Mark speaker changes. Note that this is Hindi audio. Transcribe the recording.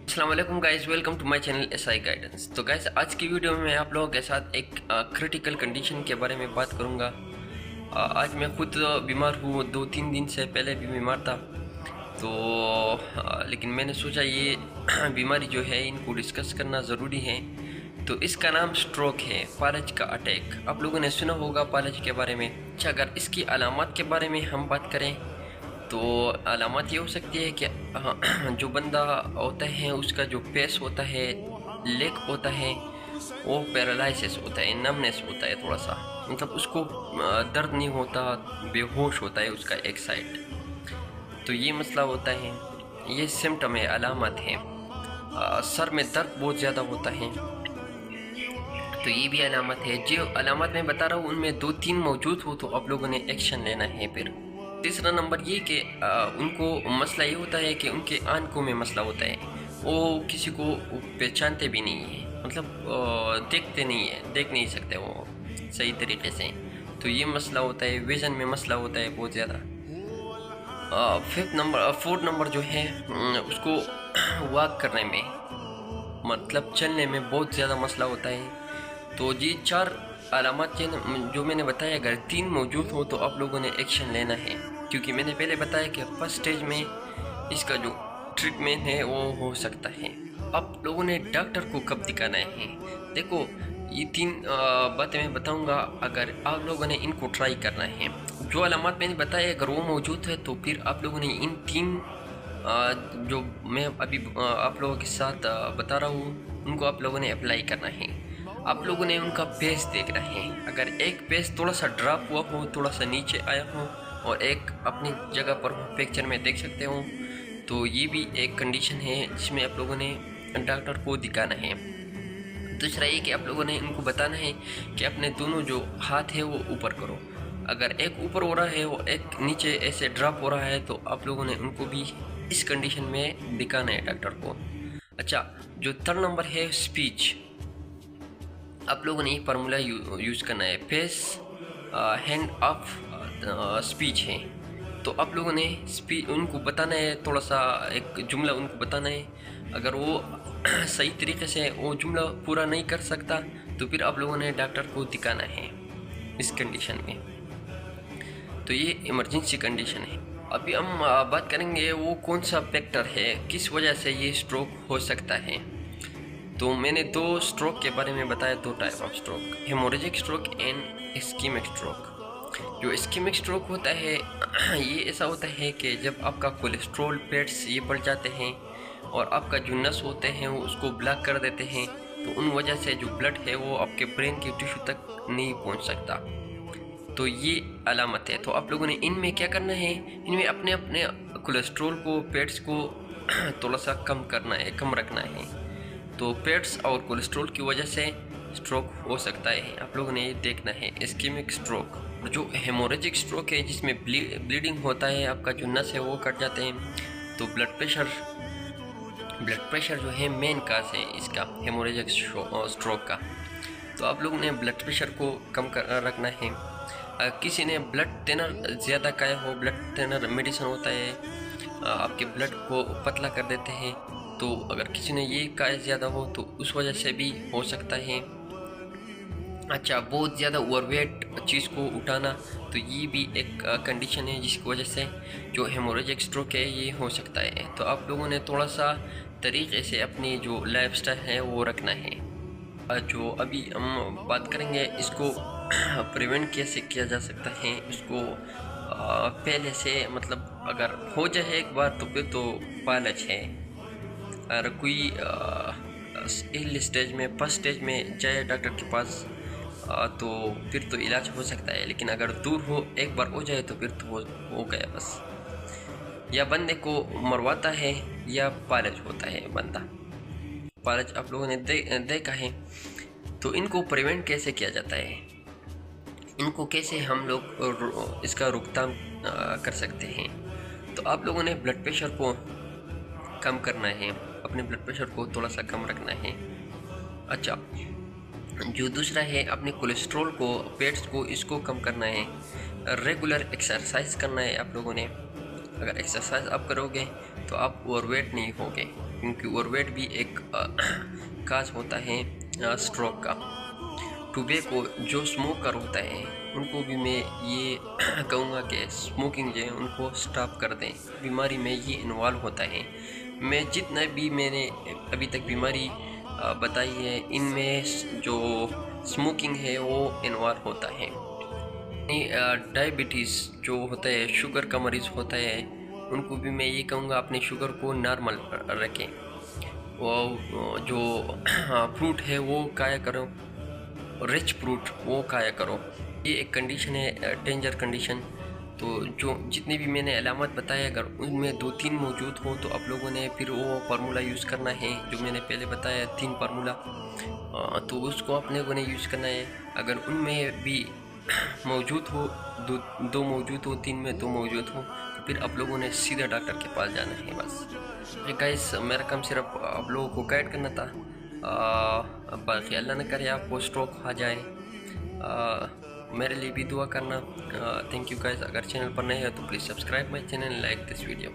Speaker 1: अस्सलाम वालेकुम guys, welcome to my channel SI guidance. तो गाइस, आज की वीडियो में मैं आप लोगों के साथ एक क्रिटिकल कंडीशन के बारे में बात करूंगा। आज मैं खुद बीमार हूँ, 2-3 दिन से पहले भी बीमार था। तो लेकिन मैंने सोचा ये बीमारी जो है इनको डिस्कस करना ज़रूरी है। तो इसका नाम स्ट्रोक है, फालज का अटैक। आप लोगों ने सुना होगा फालज के बारे में। अच्छा, अगर इसकी अलामत के बारे में हम बात करें तो अलामत ये हो सकती है कि जो बंदा होता है उसका जो फेस होता है, लेग होता है, वो पैरालिसिस होता है, नमनेस होता है थोड़ा सा, मतलब उसको दर्द नहीं होता, बेहोश होता है उसका एक साइड। तो ये मसला होता है, ये सिम्टम है, अलामत है। सर में दर्द बहुत ज़्यादा होता है, तो ये भी अलामत है। जो अलामत मैं बता रहा हूँ उनमें 2-3 मौजूद हो तो आप लोगों ने एक्शन लेना है। फिर तीसरा नंबर ये कि उनको मसला ये होता है कि उनके आंखों में मसला होता है, वो किसी को पहचानते भी नहीं है, मतलब देखते नहीं है, देख नहीं सकते वो सही तरीके से। तो ये मसला होता है, विज़न में मसला होता है बहुत ज़्यादा। फोर्थ नंबर जो है उसको वॉक करने में, मतलब चलने में बहुत ज़्यादा मसला होता है। तो ये 4 अलामत जो मैंने बताया, अगर 3 मौजूद हो तो आप लोगों ने एक्शन लेना है, क्योंकि मैंने पहले बताया कि फर्स्ट स्टेज में इसका जो ट्रीटमेंट है वो हो सकता है। आप लोगों ने डॉक्टर को कब दिखाना है? देखो, ये 3 बातें मैं बताऊंगा, अगर आप लोगों ने इनको ट्राई करना है। जो अलामत मैंने बताया अगर वो मौजूद है तो फिर आप लोगों ने इन 3 जो मैं अभी आप लोगों के साथ बता रहा हूँ उनको आप लोगों ने अप्लाई करना है। आप लोगों ने उनका पेस देखना है। अगर एक पेस थोड़ा सा ड्रॉप हुआ हो, थोड़ा सा नीचे आया हो और एक अपनी जगह पर हो, पिक्चर में देख सकते हो, तो ये भी एक कंडीशन है जिसमें आप लोगों ने डॉक्टर को दिखाना है। दूसरा ये कि आप लोगों ने इनको बताना है कि अपने दोनों जो हाथ है वो ऊपर करो। अगर एक ऊपर हो रहा है वो एक नीचे ऐसे ड्रॉप हो रहा है तो आप लोगों ने उनको भी इस कंडीशन में दिखाना है डॉक्टर को। अच्छा, जो 3rd नंबर है स्पीच, आप लोगों ने ये फार्मूला यूज़ करना है। फेस हैंड ऑफ स्पीच है, तो आप लोगों ने उनको बताना है, थोड़ा सा एक जुमला उनको बताना है। अगर वो सही तरीके से वो जुमला पूरा नहीं कर सकता तो फिर आप लोगों ने डॉक्टर को दिखाना है इस कंडीशन में। तो ये इमरजेंसी कंडीशन है। अभी हम बात करेंगे वो कौन सा फैक्टर है, किस वजह से ये स्ट्रोक हो सकता है। तो मैंने 2 स्ट्रोक के बारे में बताया, 2 type of stroke, haemorrhagic stroke and ischaemic stroke. जो इस्कीमिक स्ट्रोक होता है ये ऐसा होता है कि जब आपका कोलेस्ट्रॉल पेट्स ये बढ़ जाते हैं और आपका जो नस होते हैं वो उसको ब्लॉक कर देते हैं, तो उन वजह से जो ब्लड है वो आपके ब्रेन के टिश्यू तक नहीं पहुंच सकता। तो ये अलामत है। तो आप लोगों ने इनमें क्या करना है, इनमें अपने अपने कोलेस्ट्रॉल को, पेट्स को थोड़ा सा कम करना है, कम रखना है। तो पेट्स और कोलेस्ट्रॉल की वजह से स्ट्रोक हो सकता है, आप लोगों ने ये देखना है। इस्कीमिक स्ट्रोक और जो हेमोरेजिक स्ट्रोक है जिसमें ब्लीडिंग होता है, आपका जो नस है वो कट जाते हैं, तो ब्लड प्रेशर जो है मेन काज है इसका, हेमोरेजिक स्ट्रोक का। तो आप लोगों ने ब्लड प्रेशर को कम कर रखना है। किसी ने ब्लड थिनर ज़्यादा खाया हो, ब्लड थिनर मेडिसिन होता है, आपके ब्लड को पतला कर देते हैं, तो अगर किसी ने ये खाया ज़्यादा हो तो उस वजह से भी हो सकता है। अच्छा, बहुत ज़्यादा ओवरवेट चीज़ को उठाना, तो ये भी एक कंडीशन है जिसकी वजह से जो हेमोरेजिक स्ट्रोक है ये हो सकता है। तो आप लोगों ने थोड़ा सा तरीके से अपनी जो लाइफस्टाइल है वो रखना है। जो अभी हम बात करेंगे इसको प्रिवेंट कैसे किया जा सकता है, इसको पहले से, मतलब अगर हो जाए एक बार तो फिर तो फालज है। अगर कोई इल स्टेज में, फर्स्ट स्टेज में जाए डॉक्टर के पास तो फिर तो इलाज हो सकता है, लेकिन अगर दूर हो, एक बार हो जाए तो फिर तो हो गया बस। या बंदे को मरवाता है या फालज होता है बंदा। फालज आप लोगों ने देखा है। तो इनको प्रिवेंट कैसे किया जाता है, इनको कैसे हम लोग इसका रोकथाम कर सकते हैं। तो आप लोगों ने ब्लड प्रेशर को कम करना है, अपने ब्लड प्रेशर को थोड़ा सा कम रखना है। अच्छा, जो दूसरा है अपने कोलेस्ट्रॉल को, पेट्स को, इसको कम करना है। रेगुलर एक्सरसाइज करना है आप लोगों ने। अगर एक्सरसाइज आप करोगे तो आप ओवरवेट नहीं होगे। क्योंकि ओवरवेट भी एक काज होता है स्ट्रोक का। टोबैको जो स्मोकर होता है उनको भी मैं ये कहूँगा कि स्मोकिंग जो है उनको स्टॉप कर दें, बीमारी में ये इन्वॉल्व होता है। मैं जितना भी मैंने अभी तक बीमारी बताई है, इनमें जो स्मोकिंग है वो इन्वॉल्व होता है। डायबिटीज़ जो होता है, शुगर का मरीज़ होता है, उनको भी मैं ये कहूँगा अपने शुगर को नॉर्मल रखें। वो जो फ्रूट है वो खाया करो, रिच फ्रूट वो खाया करो। ये एक कंडीशन है, डेंजर कंडीशन। तो जो जितने भी मैंने अलामत बताए, अगर उनमें 2-3 मौजूद हो तो आप लोगों ने फिर वो फार्मूला यूज़ करना है जो मैंने पहले बताया, 3 फार्मूला, तो उसको अपने को ने यूज़ करना है। अगर उनमें भी मौजूद हो, दो मौजूद हो, 3 में 2 मौजूद हो, तो फिर आप लोगों ने सीधा डॉक्टर के पास जाना है बस। गाइस, मेरा काम सिर्फ आप लोगों को गाइड करना था। बाकी अल्लाह न करे आपको स्ट्रोक आ जाए। मेरे लिए भी दुआ करना। Thank you guys. अगर चैनल पर नए हैं तो please subscribe my channel, like this video.